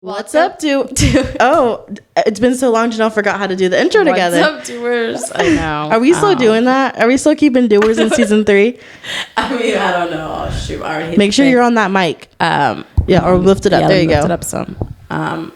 What's up, Oh, it's been so long, Janelle forgot how to do the intro together. What's up, doers? I know. Are we still doing that? Are we still keeping doers in season 3? I mean, I don't know. Oh, shoot. I already Make sure you're on that mic. Or lift it up. There you go. Lift it up some.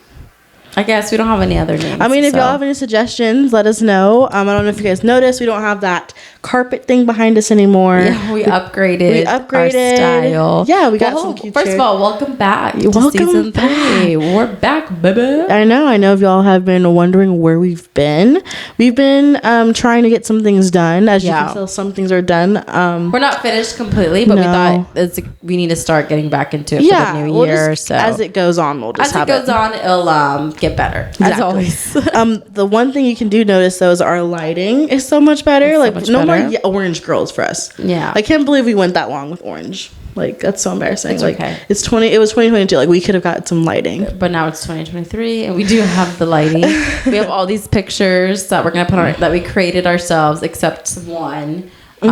I guess we don't have any other names. I mean, if y'all have any suggestions, let us know. I don't know if you guys noticed, we don't have that carpet thing behind us anymore. Yeah, we upgraded our style. Yeah, we got some cute First of all, welcome back to season 3. We're back, baby. I know if y'all have been wondering where we've been. We've been trying to get some things done. As you can tell, some things are done. We're not finished completely, but we thought we need to start getting back into it for the new year. So as it goes on, we'll just have it. As it goes on, it'll get better. Exactly. As always. The one thing you can do notice though is our lighting is so much better. It's like so much no better. More orange girls for us. Yeah, I can't believe we went that long with orange. Like that's so embarrassing. It's like okay. It was 2022. Like we could have got some lighting, but now it's 2023, and we do have the lighting. We have all these pictures that we're gonna put on that we created ourselves, except one, 2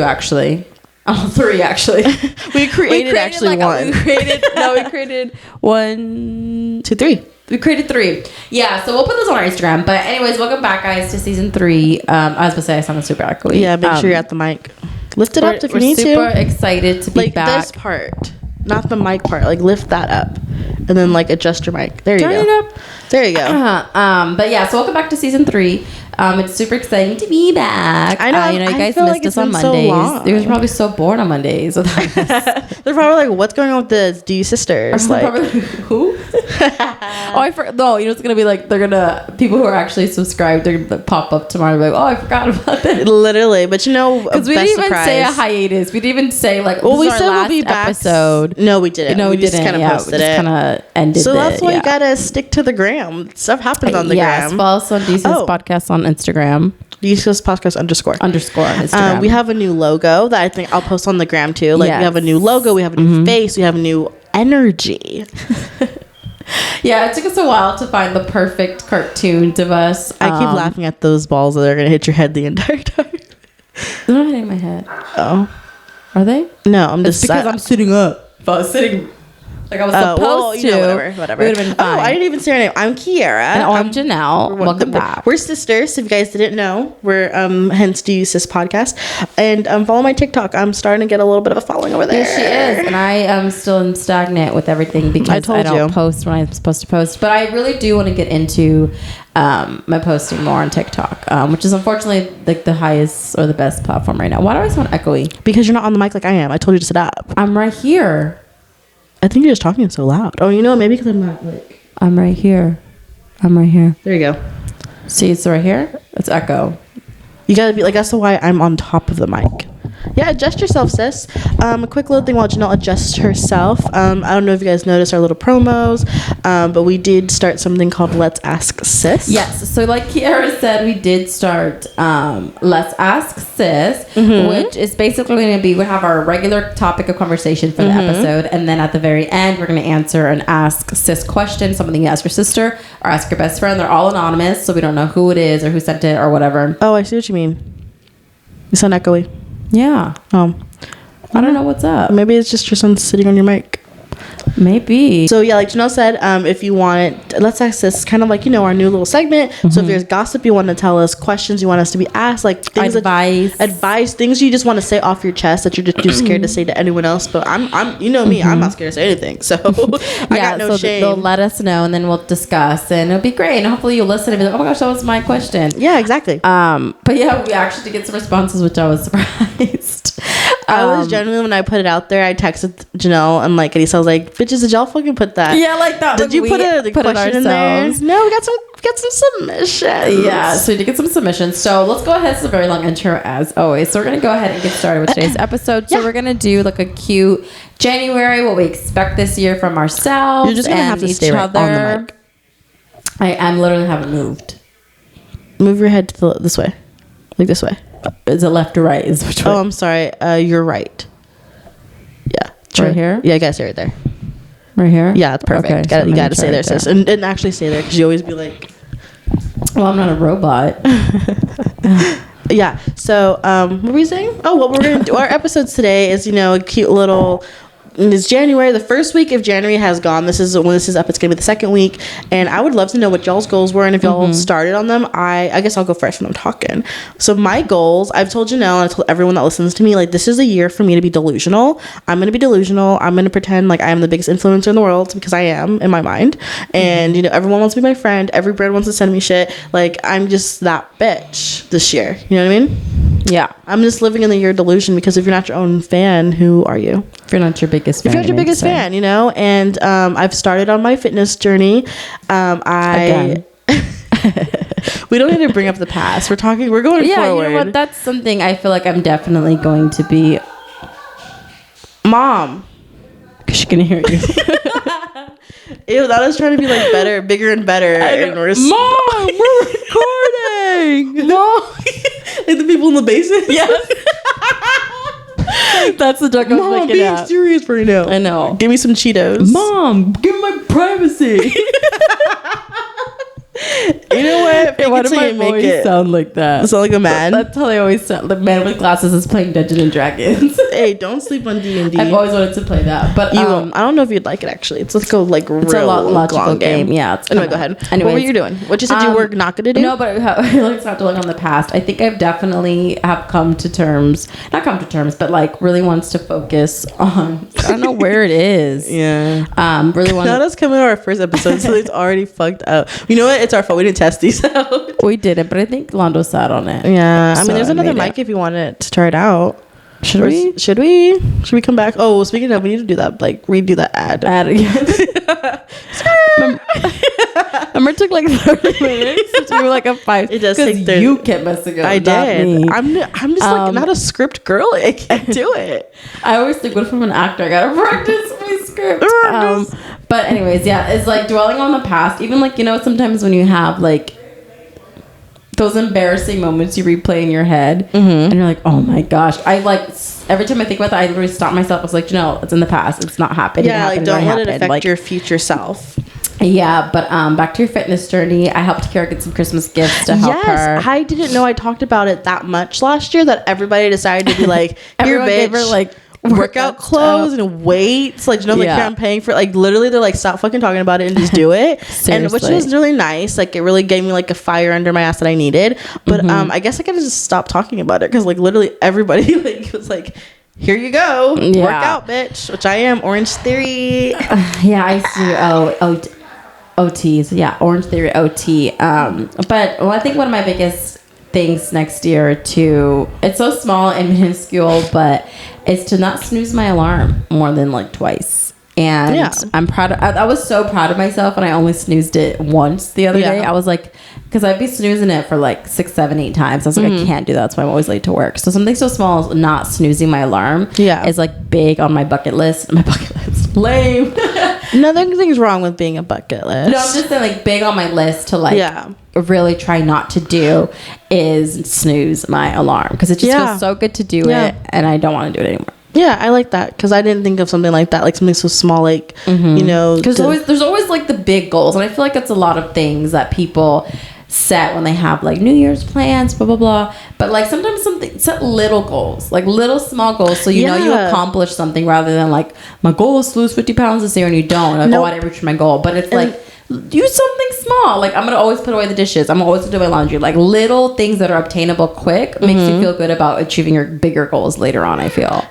actually. Oh, 3 actually. We created actually one. We created 1, 2, 3. We created 3. Yeah, so we'll put those on our Instagram. But anyways, welcome back, guys, to season 3. I was going to say I sounded super echoey. Yeah, make sure you're at the mic. Lift it up if you need to. We're super excited to be back. Like this part, not the mic part. Like lift that up, and then like adjust your mic. There you go. Turn it up. There you go. But yeah, so welcome back to season 3. It's super exciting to be back. I know. You guys missed us on Mondays. They were probably so bored on Mondays without us. They're probably like, "What's going on with the DYS sisters?" Like, probably, who? I forgot. No, it's gonna be like people who are actually subscribed. They're gonna pop up tomorrow. And be like, oh, I forgot about that. Literally, but because we didn't even say a hiatus. We didn't even say like. Well, we said we'll be back. Episode. No, we didn't. No, we just kind of posted it. Kind of ended. So that's why you gotta stick to the gram. Stuff happens on the gram. Follow us on DYS Podcast on Instagram. DYS Podcast _ on Instagram. We have a new logo that I think I'll post on the gram too. Like we have a new logo, we have a new face, we have a new energy. Yeah, it took us a while to find the perfect cartoons of us. I keep laughing at those balls that are gonna hit your head the entire time. They're not hitting my head. Oh, are they? No, I'm just because I'm sitting up. If I was sitting. Like I was supposed to. Whatever. It would have been fine. Oh, I didn't even say her name. I'm Kiara. And I'm Janelle. Welcome back. We're sisters. If you guys didn't know, we're hence DYS Podcast. And follow my TikTok. I'm starting to get a little bit of a following over there. Yes, she is. And I am still stagnant with everything because I don't post when I'm supposed to post. But I really do want to get into my posting more on TikTok, which is unfortunately like the highest or the best platform right now. Why do I sound echoey? Because you're not on the mic like I am. I told you to sit up. I'm right here. I think you're just talking so loud. Oh, you know what? Maybe because I'm not like... I'm right here. There you go. See, it's right here. It's echo. You gotta be like, that's why I'm on top of the mic. Yeah, adjust yourself, sis. A quick little thing while Janelle adjusts herself. I don't know if you guys noticed our little promos, but we did start something called Let's Ask Sis. Yes, so like Kiara said, we did start Let's Ask Sis, which is basically going to be, we have our regular topic of conversation for the episode, and then at the very end, we're going to answer an Ask Sis question, something you ask your sister or ask your best friend. They're all anonymous, so we don't know who it is or who sent it or whatever. Oh, I see what you mean. You sound echoey. Yeah. I don't know what's up. Maybe it's just your son sitting on your mic. Maybe. So yeah, like Janelle said, if you want it, Let's Ask Sis, kind of like, our new little segment. So if there's gossip you want to tell us, questions you want us to be asked, like things advice, things you just want to say off your chest that you're just too scared to say to anyone else. But I'm me, I'm not scared to say anything. So I got no shame. They'll let us know and then we'll discuss and it'll be great. And hopefully you'll listen and be like, oh my gosh, that was my question. Yeah, exactly. But yeah, we actually did get some responses, which I was surprised. I was genuinely, when I put it out there, I texted Janelle and like Elisa, I was like, bitches, did y'all fucking put that? Yeah, like that. Did you put a question in there? No, we got some submissions. Yeah, so we did get some submissions. So let's go ahead. It's a very long intro as always. So we're going to go ahead and get started with today's episode. So we're going to do like a cute January, what we expect this year from ourselves. You're just going to have to stay right on the mic. I literally haven't moved. Move your head to this way. Like this way. Is it left or right? Which way? Oh, I'm sorry. You're right. Yeah. Right here? Yeah, I gotta stay right there. Right here? Yeah, it's perfect. Okay, you gotta stay there, sis. And actually stay there because you always be like... Well, I'm not a robot. Yeah. So, what were we saying? Oh, what we're going to do. Our episodes today is, a cute little it's January. The first week of January has gone. When this is up, it's gonna be the second week, and I would love to know what y'all's goals were, and if y'all started on them. I guess I'll go first when I'm talking. So my goals, I've told Janelle and I told everyone that listens to me, like, this is a year for me to be delusional. I'm gonna be delusional. I'm gonna pretend like I am the biggest influencer in the world, because I am in my mind, and you know, everyone wants to be my friend. Every brand wants to send me shit. Like, I'm just that bitch this year. You know what I mean? Yeah. I'm just living in the year of delusion, because if you're not your own fan, who are you? If you're not your biggest fan. If you're not your biggest fan, you know? And I've started on my fitness journey. Again. We don't need to bring up the past. We're going forward. You know what? That's something I feel like I'm definitely going to be. Mom. Because she can hear you. Ew, that was trying to be like better, bigger and better. And Mom, we're recording. Mom. Like the people in the basement? Yes. That's the joke I was Mom, looking at. being serious right now. I know. Give me some Cheetos. Mom, give me my privacy. You know what? Why do my voice sound like that? Sound like a man? That's how they always sound. The man with glasses is playing Dungeons and Dragons. Hey, don't sleep on D&D. I've always wanted to play that, but I don't know if you'd like it. Actually, it's like it's a logical game. Yeah. Anyway, go ahead. Anyways, what were you doing? What you said you were not gonna do? No, but let's not dwell on the past. I think I've definitely have not come to terms, but like really wants to focus on. I don't know where it is. Yeah. Really want. Not us coming to our first episode, so it's already fucked up. You know what? It's our fault. We didn't test these out. We didn't, but I think Londo sat on it. Yeah. I mean, there's another mic if you wanted to try it out. Should we? Should we come back? Oh, speaking of, we need to do that. Like, redo that ad again. Remember, it took like 30 minutes to do like a 5. It does take 30. You kept messing up. I did. I'm just like not a script girl. I can't do it. I always think, what if I'm an actor? I gotta practice my script. But anyways, yeah, it's like dwelling on the past. Even like, you know, sometimes when you have like those embarrassing moments you replay in your head, and you're like, oh my gosh. I like, every time I think about that, I literally stop myself. I was like, no, it's in the past. It's not happening. Yeah, like don't let it affect your future self. Yeah, but back to your fitness journey. I helped Kara get some Christmas gifts to help her. Yes, I didn't know I talked about it that much last year that everybody decided to be like, here, bitch. Gave her like workout clothes and weights, like, you know, like, here I'm paying for, like, literally they're like, stop fucking talking about it and just do it. And which was really nice. Like, it really gave me like a fire under my ass that I needed. But I guess I gotta just stop talking about it, because like literally everybody like was like, here you go, work out, bitch, which I am. Orange Theory. Yeah, I see. OTs. Yeah, Orange Theory OT. But I think one of my biggest things next year too, it's so small and minuscule, but it's to not snooze my alarm more than like twice. And I'm proud of, I was so proud of myself, and I only snoozed it once the other day. I was like, because I'd be snoozing it for like 6, 7, 8 times. I was like, I can't do that. That's why I'm always late to work. So something so small as not snoozing my alarm is like big on my bucket list. My bucket list. Lame. Nothing's wrong with being a bucket list. No, I'm just saying, like, big on my list to like really try not to do is snooze my alarm, because it just feels so good to do it, and I don't want to do it anymore. Yeah, I like that, because I didn't think of something like that, like something so small, like, you know. Because there's always like the big goals, and I feel like it's a lot of things that people set when they have like New Year's plans, blah, blah, blah. But like sometimes set little goals, like little small goals, so you know you accomplish something, rather than like, my goal is to lose 50 pounds this year, and you don't. Like, I didn't reach my goal. But it's like, do something small. Like, I'm gonna always put away the dishes. I'm always gonna do my laundry. Like, little things that are obtainable quick makes you feel good about achieving your bigger goals later on, I feel.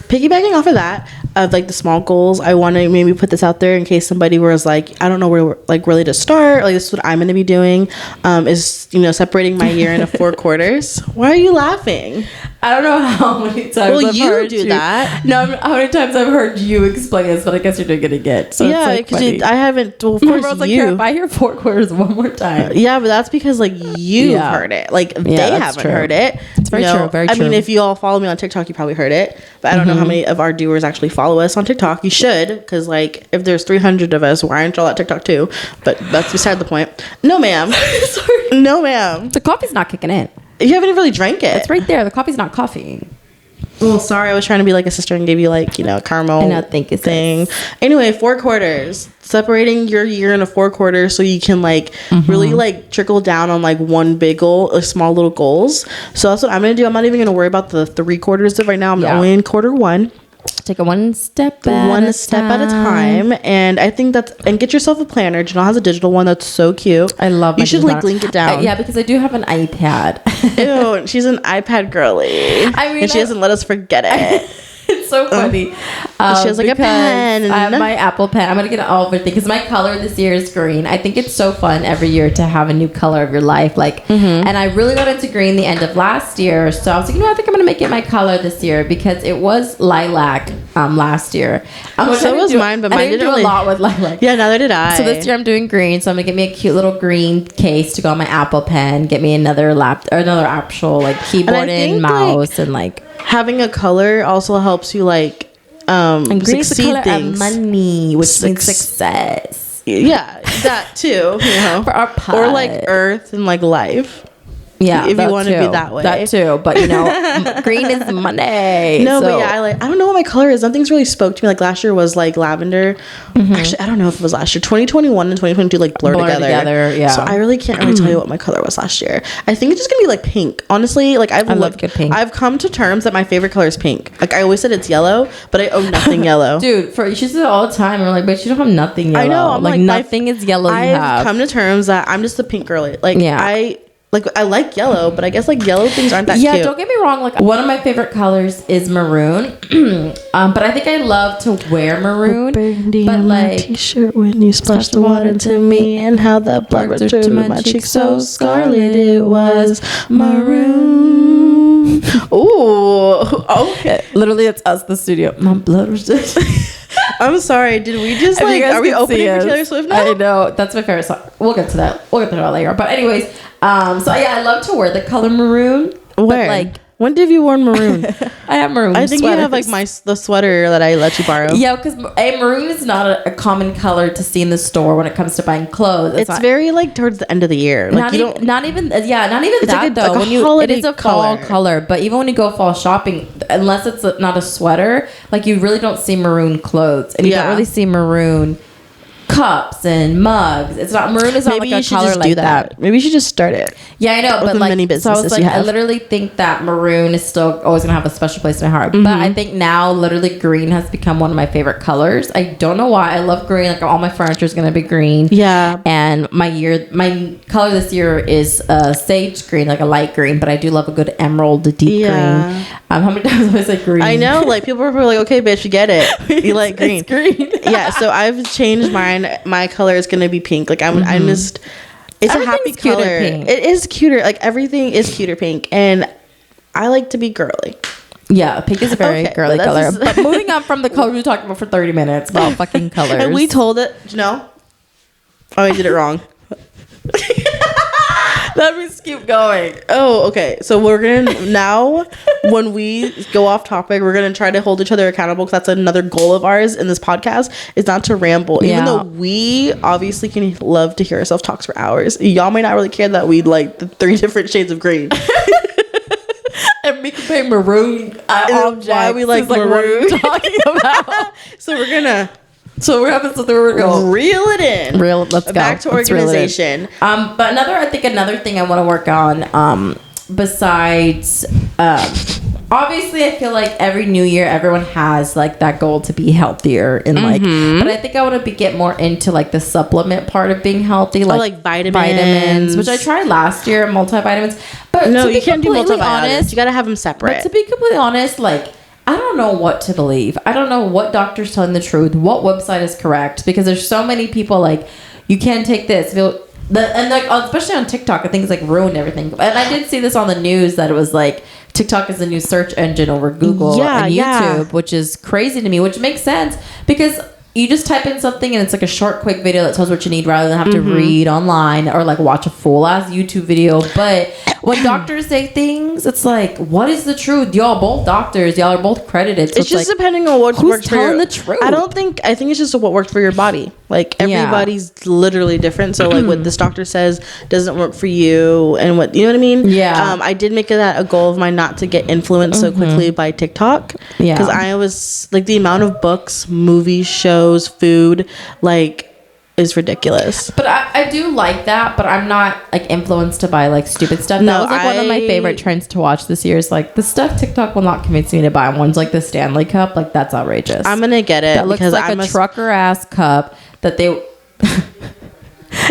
Piggybacking off of that, of like the small goals, I want to maybe put this out there in case somebody was like, I don't know where like really to start. Like, this is what I'm going to be doing, is, you know, separating my year into 4 quarters. Why are you laughing? I don't know how many times I've heard you do that. No, how many times I've heard you explain this, but I guess you're doing it again. So yeah, because like I haven't. Well, of course, I was like, if I hear 4 quarters one more time. Yeah, but that's because like you've heard it. Like they haven't heard it. It's very true. Very true. I mean, if you all follow me on TikTok, you probably heard it. But I don't know how many of our doers actually follow us on TikTok. You should, because like if there's 300 of us, why aren't y'all at TikTok too? But that's beside the point. No, ma'am. Sorry. No, ma'am. The coffee's not kicking in. You haven't even really drank it. It's right there. The coffee's not coffee. Well, sorry, I was trying to be like a sister and give you like, you know, a caramel thing. Anyway, 4 quarters. Separating your year into 4 quarters so you can like really like trickle down on like one big goal, like small little goals. So that's what I'm gonna do. I'm not even gonna worry about the 3 quarters of right now. I'm only in quarter 1. take it one step at a time. And I think and get yourself a planner. Janelle has a digital one that's so cute. I love you should like link it down. Yeah, because I do have an iPad. Ew, she's an iPad girly. I mean, and she doesn't let us forget it. It's so funny. She has like a pen. I have my Apple pen. I'm gonna get all of everything because my color this year is green. I think it's so fun every year to have a new color of your life. Like, and I really got into green the end of last year. So I was like, I think I'm gonna make it my color this year because it was lilac last year. So was mine, but mine didn't do a lot with lilac. Yeah, neither did I. So this year I'm doing green. So I'm gonna get me a cute little green case to go on my Apple pen. Get me another actual like keyboard and mouse and like. Having a color also helps you like and green succeed is the color things. Of money, which means success. Yeah, that too. For our pod. Or like earth and like life. Yeah, if you want to be that way. That too, but green is money. No, but yeah, I don't know what my color is. Nothing's really spoke to me. Like last year was like lavender. Actually, I don't know if it was last year. 2021 and 2022 like blur together. Yeah. So I really can't tell you what my color was last year. I think it's just gonna be like pink. Honestly, like I love good pink. I've come to terms that my favorite color is pink. Like I always said it's yellow, but I own nothing yellow. Dude, she says it all the time. We're like, but you don't have nothing yellow. I know. I'm like nothing is yellow. I've come to terms that I'm just a pink girly. Like I like yellow, but I guess like yellow things aren't that cute. Yeah, don't get me wrong. Like one of my favorite colors is maroon, but I think I love to wear maroon. But like t-shirt when you splash the water into me, and how the blood returned to my cheek so scarlet it was maroon. Ooh, okay. Literally, it's us, the studio. My blood was I'm sorry. Did we just like? Are we opening for Taylor Swift now? I know that's my favorite song. We'll get to that. We'll get to that later. But anyways, so yeah, I love to wear the color maroon. Where? Like, when have you worn maroon? I have maroon. I think sweaters. You have like the sweater that I let you borrow. Yeah, because maroon is not a common color to see in the store when it comes to buying clothes. It's very like towards the end of the year. Like not even that like though. Like it is a fall color, but even when you go fall shopping, unless it's not a sweater, like you really don't see maroon clothes, and you don't really see maroon cups and mugs. It's not maroon. Is not like a color like that. Maybe you should just start it. Yeah, I know, but like many businesses so I was like, I literally think that maroon is still always gonna have a special place in my heart. But I think now, literally, green has become one of my favorite colors. I don't know why. I love green. Like all my furniture is gonna be green. Yeah. And my color this year is sage green, like a light green. But I do love a good emerald deep green. How many times have I said green? I know. Like people are like, okay, bitch, you get it. You like green. It's green. Yeah. So I've changed mine. My color is gonna be pink. Like I'm just. It's a happy color. Pink. It is cuter. Like everything is cuter pink, and I like to be girly. Yeah, pink is a very girly color. But moving on from the color we were talking about for 30 minutes about fucking colors. And we told it. Oh, I did it wrong. Let me just keep going. Oh, okay. So we're gonna now, when we go off topic, we're gonna try to hold each other accountable because that's another goal of ours in this podcast is not to ramble. Even though we obviously can love to hear ourselves talk for hours, y'all might not really care that we like the 3 different shades of green. And we compare maroon objects. Why we like maroon? What are you talking about? So we're gonna. So we're having something we're going to reel it in. Let's go. Back to organization. But another thing I want to work on, besides, obviously I feel like every new year everyone has like that goal to be healthier and like, but I think I want to get more into like the supplement part of being healthy, like vitamins, which I tried last year, multivitamins. But no, you can't do multivitamins. You got to have them separate. But to be completely honest, like, I don't know what to believe. I don't know what doctor's telling the truth, what website is correct, because there's so many people like, you can't take this. And like, especially on TikTok, I think it's like ruined everything. And I did see this on the news that it was like, TikTok is the new search engine over Google and YouTube, which is crazy to me, which makes sense because you just type in something and it's like a short, quick video that tells what you need rather than have to read online or like watch a full ass YouTube video. But when doctors say things, it's like, what is the truth? Y'all both doctors. Y'all are both credited. So it's just like, depending on what works for telling the truth. I think it's just what works for your body. Like everybody's literally different. So like what this doctor says doesn't work for you, and what, you know what I mean? Yeah. I did make that a goal of mine not to get influenced so quickly by TikTok. Yeah. Because I was like the amount of books, movies, shows, food, like is ridiculous. But I do like that, but I'm not like influenced to buy like stupid stuff. No, that was like one of my favorite trends to watch this year is like the stuff TikTok will not convince me to buy. One's like the Stanley Cup, like that's outrageous. I'm gonna get it. That looks like a trucker ass cup that they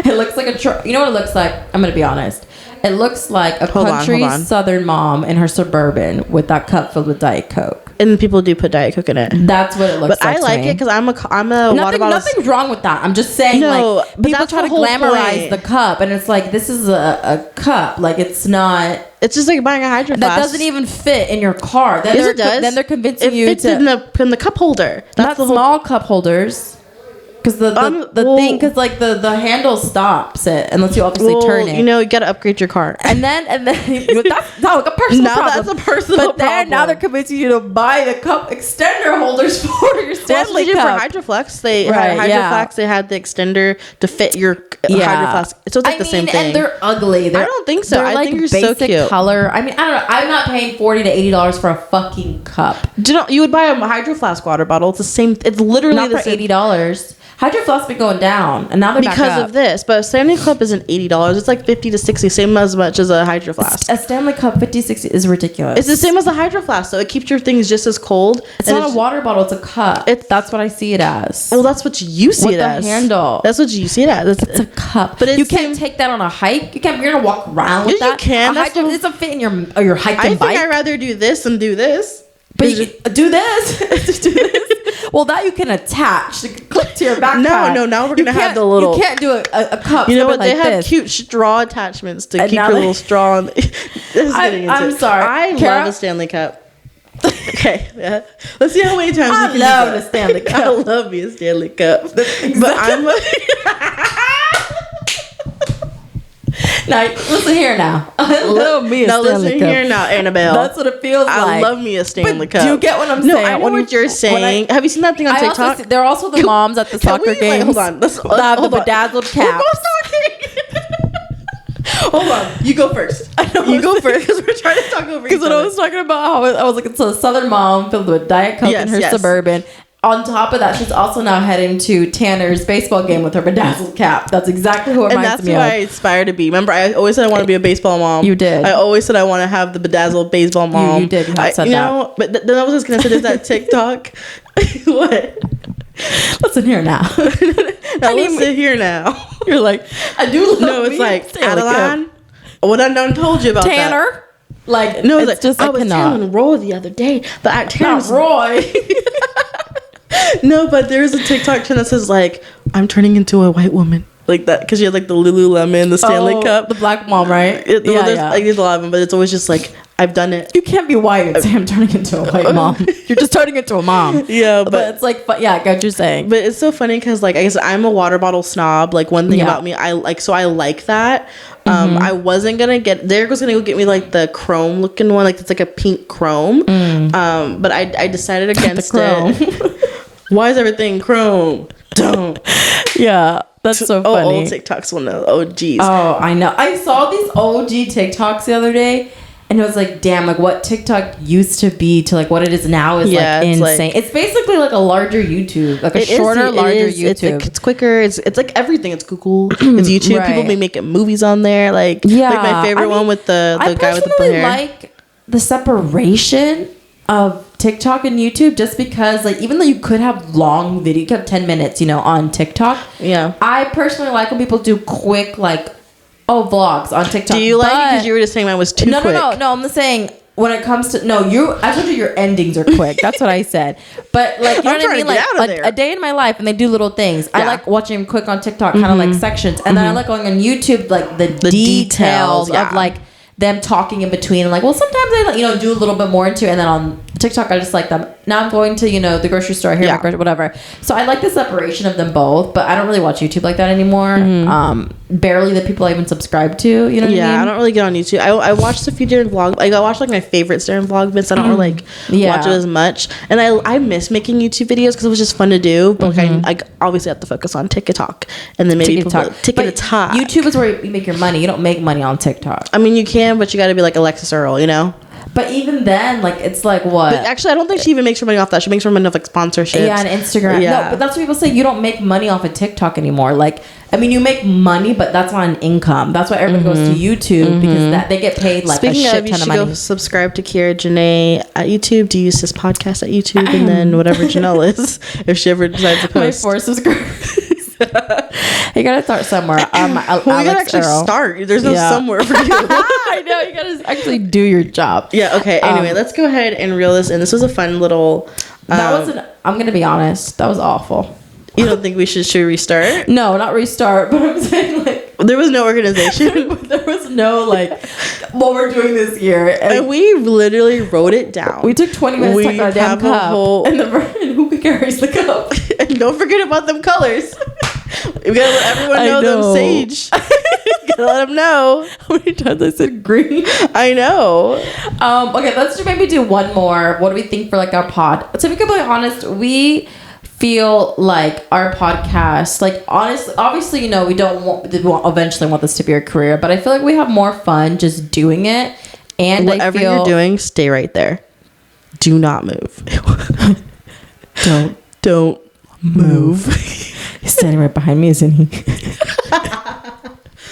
it looks like a truck. You know what it looks like? I'm gonna be honest. It looks like a country southern mom in her Suburban with that cup filled with Diet Coke. And people do put Diet Coke in it. That's what it looks like. But I like it because I'm a water bottle. Nothing's wrong with that. I'm just saying, like, people try to glamorize the cup, and it's like, this is a cup. Like, it's not. It's just like buying a Hydro Flask. That doesn't even fit in your car. Then it does. Then they're convincing you to in the cup holder. That's not small cup holders. Because the thing, because like the handle stops it unless you obviously turn it. You know, you gotta upgrade your car. And then that's not like a personal problem. That's a personal problem. But now they're convincing you to buy the cup extender holders for your Stanley Cup. For Hydro Flask, they had Hydro Flask. They had the extender to fit your Hydro Flask. So it's like the same thing. And they're ugly. I don't think so. I think you're so cute. Color. I mean, I don't know. I'm not paying $40 to $80 for a fucking cup. You would buy a Hydro Flask water bottle. It's the same. It's literally not for $80. Hydro Flask been going down, and now they're back up. Because of this. But a Stanley Cup isn't $80. It's like $50 to $60, same as much as a Hydro Flask. A Stanley Cup $50-$60 is ridiculous. It's the same as a Hydro Flask, so it keeps your things just as cold. It's not a water bottle; it's a cup. That's what I see it as. Well, that's what you see it as. With the handle. That's what you see it as. It's a cup. But you can't take that on a hike. You're gonna walk around with that. You can. It doesn't fit in your hiking bike. I think I'd rather do this than do this. But you do this. Do this. Well, that you can attach. You can clip to your backpack. No. Now we're gonna have the little. You can't do a cup. You know what? They have cute straw attachments to keep your little straw on. I'm sorry. I love a Stanley Cup. Okay, yeah. Let's see how many times I love the Stanley Cup. I love me a Stanley Cup. But I'm. Now listen here now. I love me a Stanley Cup. Listen here now, Annabelle. That's what it feels like. I love me a Stanley Cup. Do you get what I'm saying? I know what you're saying. Have you seen that thing on TikTok? There are also the moms at the soccer games. Hold on. That have the bedazzled caps. Hold on. You go first. You go first because we're trying to talk over each other. Because when I was talking about how I was like, it's a Southern mom filled with Diet Coke in her Suburban. On top of that, she's also now heading to Tanner's baseball game with her bedazzled cap. That's exactly who it reminds me of. And that's who I aspire to be. Remember, I always said I want to be a baseball mom. You did. I always said I want to have the bedazzled baseball mom. You did. You have said that. But then I was just going to say there's that TikTok. What? Listen here now. Listen here now. You're like, I do love No, it's like, Adeline, what I done told you about Tanner. That. Like, no, it's just I was telling Roy the other day. But not Roy. No, but there's a TikTok trend that says like, I'm turning into a white woman. Like that, because you have like the Lululemon, the Stanley Cup. The black mom, right? There's a lot of them, but it's always just like, I've done it. You can't be white and say I'm turning into a white mom. You're just turning into a mom. Yeah, but it's like, I get what you're saying. But it's so funny because like, I guess I'm a water bottle snob. Like one thing about me, I like that. I wasn't gonna get. Derek was gonna go get me like the chrome looking one, like it's like a pink chrome. But I decided against it. Why is everything chrome? Don't. Yeah, that's so funny. Old TikToks will know. Oh, geez. Oh, I know. I saw these OG TikToks the other day, and it was like, damn, like what TikTok used to be to like what it is now is like insane. It's basically like a larger YouTube, like a larger YouTube. It's quicker. It's like everything. It's Google. It's YouTube. Right. People be making movies on there. Like my favorite one with the guy with the hair. I like the separation of TikTok and YouTube, just because like even though you could have long video, you could have 10 minutes, on TikTok. Yeah. I personally like when people do quick vlogs on TikTok. Do you like it because you were just saying mine was too quick? No. I'm just saying when it comes to I told you your endings are quick. That's what I said. But like you know what I mean, like a day in my life, and they do little things. Yeah. I like watching them quick on TikTok, kind of like sections, and then I like going on YouTube, like the details of like them talking in between, and like, well, sometimes they do a little bit more into it, and then on TikTok I just like them. Now I'm going to the grocery store here, whatever. So I like the separation of them both, but I don't really watch YouTube like that anymore. Barely the people I even subscribe to. You know what I mean? I don't really get on YouTube. I watched a few different vlogs. Like I watched like my favorite certain vlog bits. I don't really watch it as much, and I miss making YouTube videos because it was just fun to do. But I obviously have to focus on TikTok, and then maybe TikTok. YouTube is where you make your money. You don't make money on TikTok. I mean, you can, but you got to be like Alexis Earl, But But even then, like, it's like what? But actually, I don't think she even makes her money off that. She makes her money off like sponsorships. Yeah, and Instagram. Yeah. No, but that's what people say. You don't make money off of TikTok anymore. Like, I mean, you make money, but that's not an income. That's why everybody goes to YouTube because that they get paid like a shit ton of money. Go subscribe to Kiera Janae at YouTube. DYS Podcast at YouTube, and then whatever Janelle is, if she ever decides to post. My 4 subscribers. You gotta start somewhere. Well, you gotta actually start. There's no somewhere for you. I know, you gotta actually do your job. Yeah. Okay. Anyway, let's go ahead and reel this in. This was a fun little. I'm gonna be honest. That was awful. You don't think should restart? No, not restart. But I'm saying like there was no organization. There was no like what we're doing this year, and we literally wrote it down. We took 20 minutes to take our damn cup, and who carries the cup? And don't forget about them colors. We gotta let everyone know them sage. Gotta let them know. How many times I said green? I know. Okay, let's just maybe do one more. What do we think for like our pod? To be completely honest, we feel like our podcast, like honestly, obviously, we eventually want this to be our career, but I feel like we have more fun just doing it. And whatever you're doing, stay right there. Do not move. Don't move. He's standing right behind me, isn't he?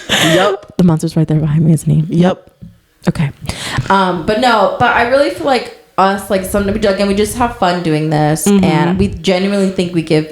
Yep. The monster's right there behind me, isn't he? Yep. Okay. But I really feel like us, like sometimes again, we just have fun doing this, and we genuinely think we give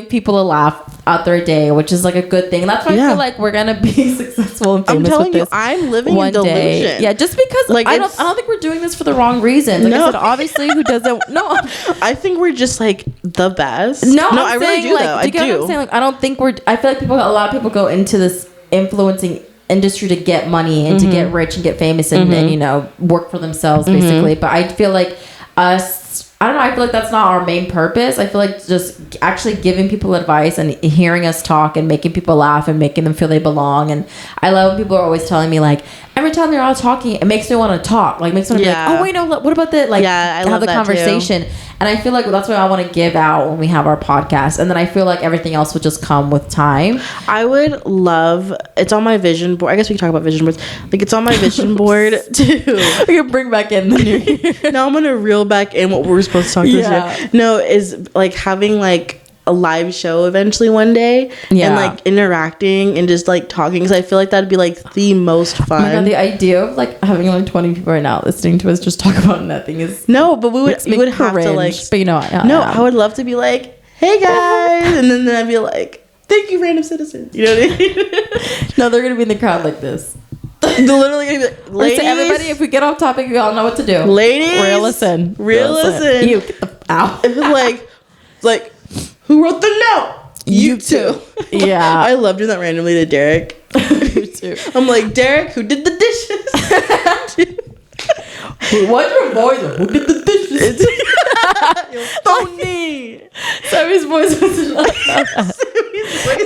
people a laugh out their day, which is like a good thing. And that's why I feel like we're gonna be successful and famous. I'm telling you, I'm living in delusion. Day. Yeah, just because like I don't think we're doing this for the wrong reasons. Like I said, obviously, who doesn't? No, I think we're just like the best. No, I really do. Like, though. Do you get what I'm saying? Like, I don't think I feel like a lot of people go into this influencing industry to get money and to get rich and get famous and work for themselves basically. But I feel like I don't know, I feel like that's not our main purpose. I feel like just actually giving people advice and hearing us talk and making people laugh and making them feel they belong. And I love when people are always telling me like every time they're all talking, it makes me want to talk. Like makes me want to be like, oh wait, no, what about that? Like I have the conversation. Too. And I feel like that's what I want to give out when we have our podcast. And then I feel like everything else would just come with time. I would love, it's on my vision board. I guess we can talk about vision boards. Like it's on my vision board too. We can bring back in the new year. No, I'm going to reel back in what we're supposed to talk this year. No, is like having like a live show eventually one day and like interacting and just like talking, because I feel like that'd be like the most fun. Oh my God, the idea of like having like 20 people right now listening to us just talk about nothing is but we would have to like, but I would love to be like, hey guys, and then I'd be like, thank you, random citizens. You know what I mean? No, they're gonna be in the crowd like this. They're literally gonna be like, ladies, everybody, if we get off topic, we all know what to do. Ladies, real listen. You get the out. It was like who wrote the note? You two. Yeah. I love doing that randomly to Derek. You too. I'm like, Derek, who did the dishes? What's your voice? Who did the dishes? Phony. Sammy's voice was like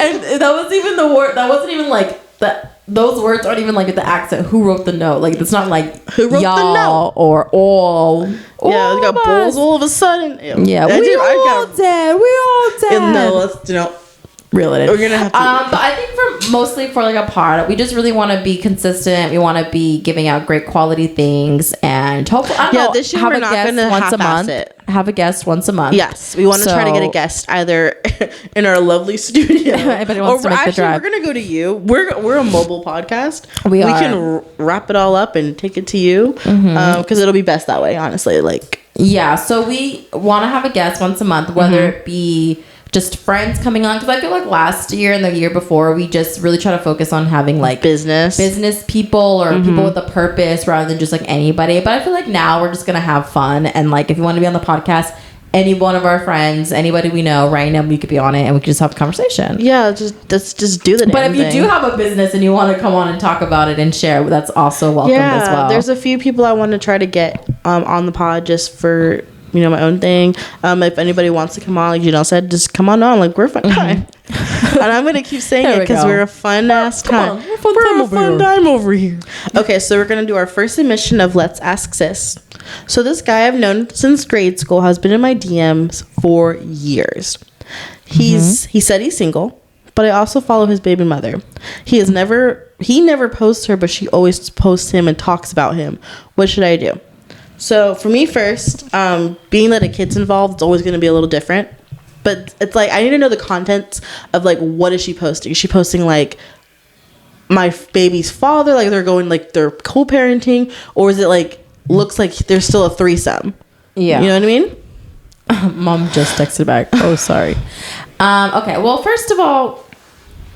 and that wasn't even the word. That wasn't even like that. Those words aren't even like with the accent. Who wrote the note? Like it's not like who wrote the note or all. Yeah, we got balls all of a sudden. Yeah, we all dead. No, let's reel it in. We're gonna have to. But I think mostly for like a pod, we just really want to be consistent. We want to be giving out great quality things, and hopefully, this year we're not gonna once a month. Have a guest once a month. Yes, we want to try to get a guest either in our lovely studio. Anybody wants to make the drive. We're gonna go to you. We're a mobile podcast. We can wrap it all up and take it to you because it'll be best that way. Honestly, so we want to have a guest once a month, whether it be just friends coming on, because I feel like last year and the year before we just really try to focus on having like business people or people with a purpose rather than just like anybody. But I feel like now we're just gonna have fun, and like if you want to be on the podcast, any one of our friends, anybody we know, random, we could be on it and we could just have a conversation. Let's just do the damn But if you thing. do have a business and you want to come on and talk about it and share, that's also welcome as well. There's a few people I want to try to get on the pod just for my own thing. If anybody wants to come on, like Janelle said, just come on. Like we're a fun time. And I'm gonna keep saying it because we're a fun ass time. We're a fun time over here. Okay, so we're gonna do our first submission of Let's Ask Sis. So this guy I've known since grade school has been in my DMs for years. He said he's single, but I also follow his baby mother. He has never he never posts her, but she always posts him and talks about him. What should I do? So for me first, being that a kid's involved, it's always going to be a little different. But it's like, I need to know the contents of like, what is she posting? Is she posting like my baby's father, like they're going like they're co-parenting, or is it like looks like there's still a threesome? Yeah, you know what I mean? Mom just texted back. Oh, sorry. Okay, well, first of all,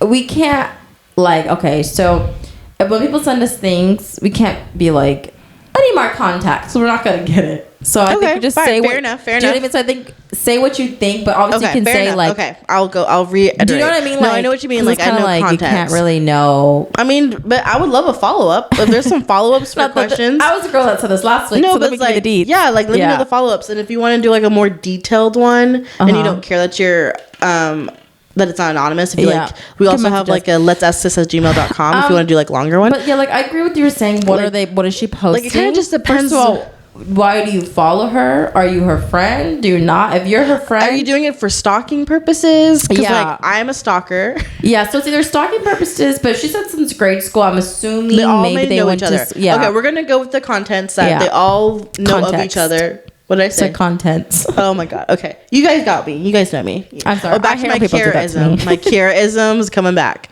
we can't like, okay, so when people send us things, we can't be like, I need more contacts, so we're not gonna get it. So I think just say fair enough. Do you know what I mean? So I think say what you think, but obviously you can say enough. like, okay, I'll reiterate. Do you know what I mean? No, I know what you mean. Like, I know like context. You can't really know. I mean, but I would love a follow up. If there's some follow ups for questions. I was the girl that said this last week. No, so but it's like, yeah, like let me know the follow ups, and if you want to do like a more detailed one, and you don't care that you're that it's not anonymous. If you like, we also have like a let's ask sis at gmail.com if you want to do like longer one. But yeah, like I agree with you saying. What is she posting? Like it kind of just depends. First of all, why do you follow her? Are you her friend? Do you not? If you're her friend, are you doing it for stalking purposes? Because like I'm a stalker. Yeah, so it's either stalking purposes, but she said since grade school, I'm assuming they all maybe they know went each other. Okay, we're gonna go with the contents that they all know of each other. What did I say? The contents. Oh my god. Okay, you guys got me. You guys know me. I'm sorry. Oh, back to my Kara-ism. My Kara-ism's coming back.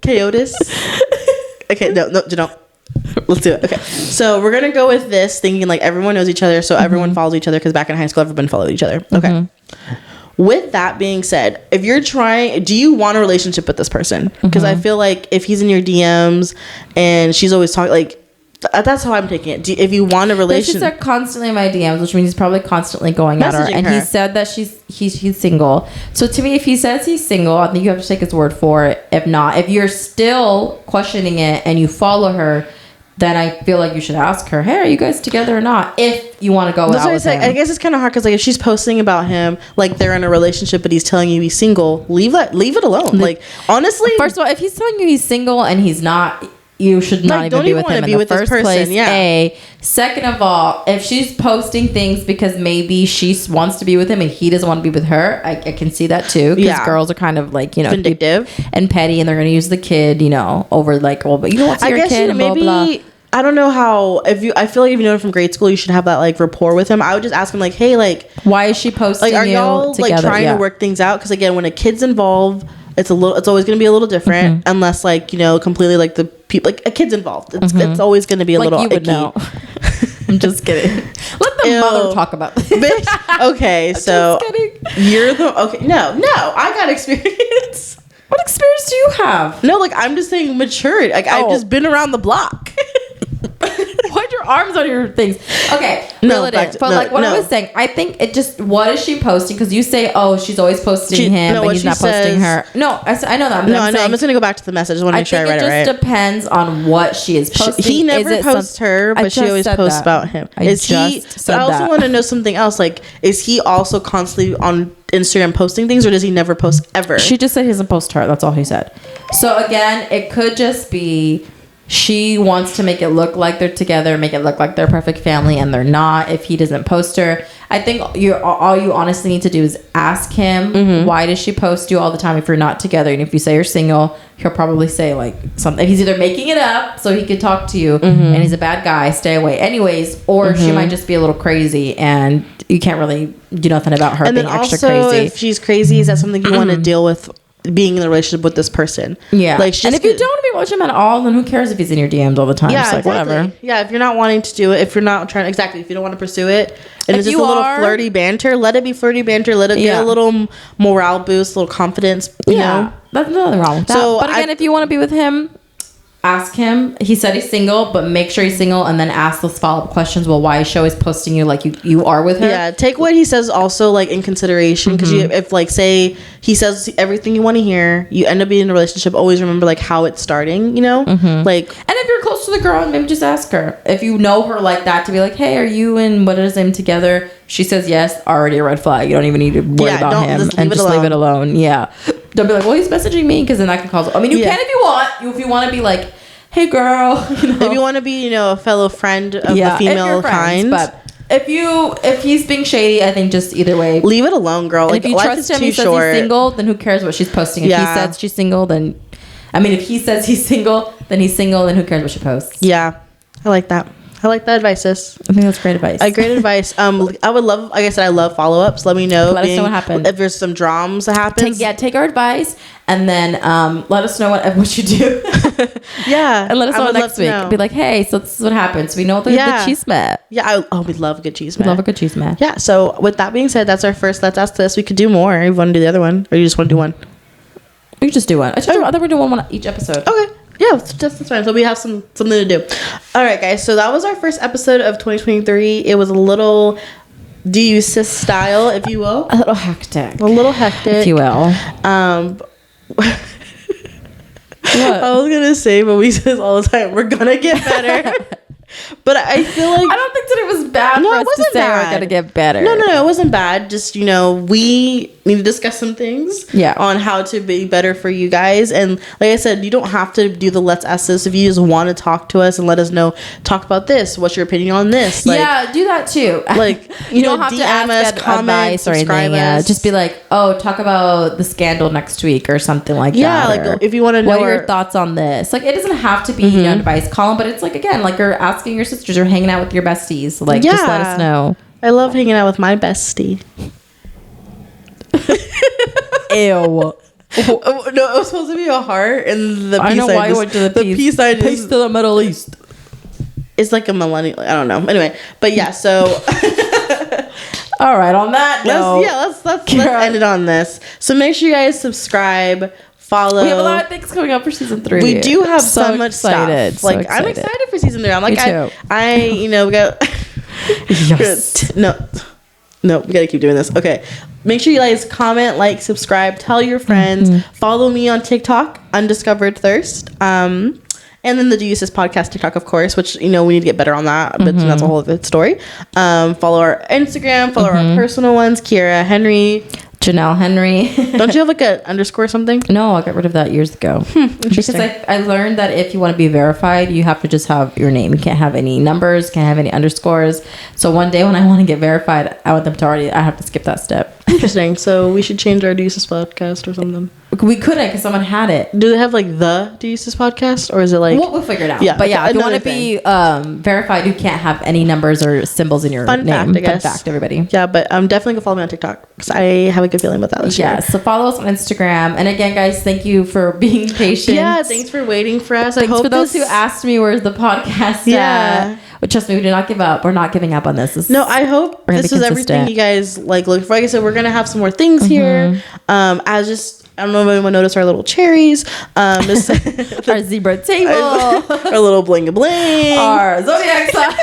Chaotis. Okay, no, don't. Let's do it. Okay, so we're gonna go with this, thinking like everyone knows each other, so everyone follows each other. Because back in high school, everyone followed each other. Okay. With that being said, if you're trying, do you want a relationship with this person? Because I feel like if he's in your DMs and she's always talking like. That's how I'm taking it. If you want a relationship, she's constantly in my DMs, which means he's probably constantly going at her. And he said that he's single. So to me, if he says he's single, I think you have to take his word for it. If not, if you're still questioning it and you follow her, then I feel like you should ask her, "Hey, are you guys together or not?" If you want to go out with him. I guess it's kind of hard because like if she's posting about him, like they're in a relationship, but he's telling you he's single, leave it alone. Like honestly, first of all, if he's telling you he's single and he's not. You should not even be with him in the first place. Yeah. Second of all, if she's posting things because maybe she wants to be with him and he doesn't want to be with her, I can see that too. Because girls are kind of like, vindictive and petty, and they're going to use the kid, over like, well, but you don't want to see your kid and maybe, blah, blah. I don't know how. I feel like if you know him from grade school, you should have that like rapport with him. I would just ask him like, hey, like, why is she posting? Like, are y'all together? Like trying to work things out? Because again, when a kid's involved. It's always going to be a little different unless like, completely like the people, like a kid's involved. It's always going to be a little you would icky. Know. I'm just kidding. Let the mother talk about this. Bitch. Okay, so you're the, okay. No, I got experience. What experience do you have? No, like I'm just saying matured. Like I've just been around the block. Why'd your arms on your things? Okay, reel it in. But like what I was saying, I think it just, what is she posting? Because you say, oh, she's always posting him, but he's not posting her. No, I know that. I'm just gonna go back to the message. I want to make sure I read it right. It just depends on what she is posting. He never posts her, but she always posts about him. I also want to know something else. Like, is he also constantly on Instagram posting things, or does he never post ever? She just said he doesn't post her. That's all he said. So again, it could just be she wants to make it look like they're together, make it look like they're a perfect family, and they're not. If he doesn't post her, I think all you honestly need to do is ask him, why does she post you all the time if you're not together? And if you say you're single, he'll probably say like something. He's either making it up so he could talk to you, and he's a bad guy, stay away anyways, or she might just be a little crazy and you can't really do nothing about her being extra crazy. If she's crazy, is that something you want to deal with? Being in a relationship with this person, like, and if you don't want to be watching him at all, then who cares if he's in your DMs all the time? Yeah, whatever. Yeah, if you're not wanting to do it, if you're not trying, if you don't want to pursue it, and it's just a little flirty banter, let it be flirty banter. Let it get a little morale boost, a little confidence. You know, that's nothing wrong with that. So, but again, if you want to be with him, ask him. He said he's single, but make sure he's single, and then ask those follow-up questions. Well, why is she always posting you like you are with her? Yeah, take what he says also like in consideration, because if like say he says everything you want to hear, you end up being in a relationship, always remember like how it's starting, like. And if you're close to the girl, maybe just ask her if you know her like that, to be like, hey, are you and what is him together? She says yes, already a red flag. You don't even need to worry about him, and just leave it alone. Yeah. Don't be like, well, he's messaging me, because then that can cause. I mean, you can if you want. If you want to be like, hey, girl. If you want to be, a fellow friend of the female kind. But if he's being shady, I think just either way, leave it alone, girl. Like, if you trust him, he says he's single, then who cares what she's posting? If he says she's single, then I mean, if he says he's single, then he's single, then who cares what she posts? Yeah, I like that. I like that advice, sis. I think that's great advice. Great advice. I would love, like I said, I love follow-ups. Let me know. Let us know what happened. If there's some dramas that happen. Take our advice and then let us know what you do. Yeah. And let us know next week. Be like, hey, so this is what happens. We know the chisme. Yeah. We love a good chisme. We love a good chisme. Yeah. So with that being said, that's our first Let's Ask This. We could do more. You want to do the other one? Or you just want to do one? We could just do one. I think we're doing one each episode. Okay. Yeah, that's fine. So we have something to do. All right, guys. So that was our first episode of 2023. It was a little DYS Sis style, if you will. A little hectic, if you will. What? I was gonna say, but we say all the time, we're gonna get better. But I feel like I don't think that it was bad. No, it wasn't bad. We're gonna get better. No, it wasn't bad. Just we need to discuss some things. Yeah. On how to be better for you guys, and like I said, you don't have to do the Let's Ask This. If you just want to talk to us and let us know, talk about this. What's your opinion on this? Like, yeah, do that too. Like you don't have DM to ask us, comment, or anything. Yeah, just be like, oh, talk about the scandal next week or something like that. Yeah, like if you want to know what are your thoughts on this. Like it doesn't have to be advice column, but it's like again, like you're asking your sisters or hanging out with your besties. Like just let us know. I love hanging out with my bestie. Ew. No, it was supposed to be a heart, and the I know why you went to the peace sign. Peace to the Middle East. It's like a millennial. I don't know. Anyway, but yeah. So, all right. On that note, let's end it on this. So make sure you guys subscribe. Follow. We have a lot of things coming up for season 3. We do have so much stuff. Like I'm excited for season 3. I'm like, we got. Yes. No, we gotta keep doing this. Okay. Make sure you guys comment, like, subscribe, tell your friends. Follow me on TikTok, Undiscovered Thirst. And then the DYS Podcast TikTok, of course, which, we need to get better on that. But that's a whole other story. Follow our Instagram, follow our personal ones, Kiera Henry. Janelle Henry. Don't you have like a underscore something? No, I got rid of that years ago. Because I learned that if you want to be verified, you have to just have your name. You can't have any numbers, can't have any underscores. So one day when I want to get verified, I have to skip that step. Interesting. So we should change our DYS Podcast or something. We couldn't because someone had it. Do they have like the DYS Podcast, or is it like... We'll figure it out. Yeah, but yeah, if you want to be verified, you can't have any numbers or symbols in your name. Fun fact, everybody. Yeah, but definitely go follow me on TikTok because I have a good feeling about that this year. Yeah, so follow us on Instagram. And again, guys, thank you for being patient. Yeah, thanks for waiting for us. Thanks for those who asked me where's the podcast at. But trust me, we did not give up. We're not giving up on this. No, I hope this is everything you guys like look for. Like I said, we're gonna have some more things here. I don't know if anyone noticed our little cherries. Our zebra table. Our little bling bling. Our zodiac signs.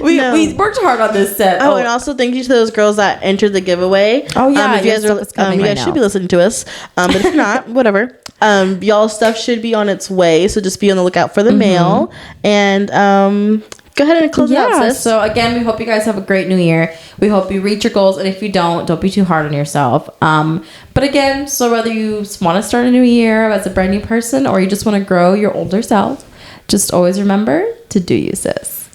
We worked hard on this set. Oh, and also thank you to those girls that entered the giveaway. Oh yeah, if you guys should be listening to us. But if not, whatever. Y'all stuff should be on its way, so just be on the lookout for the mail. And go ahead and close it out, sis. So again, we hope you guys have a great new year. We hope you reach your goals, and if you don't be too hard on yourself. But again, so whether you want to start a new year as a brand new person or you just want to grow your older self, just always remember to do you, sis.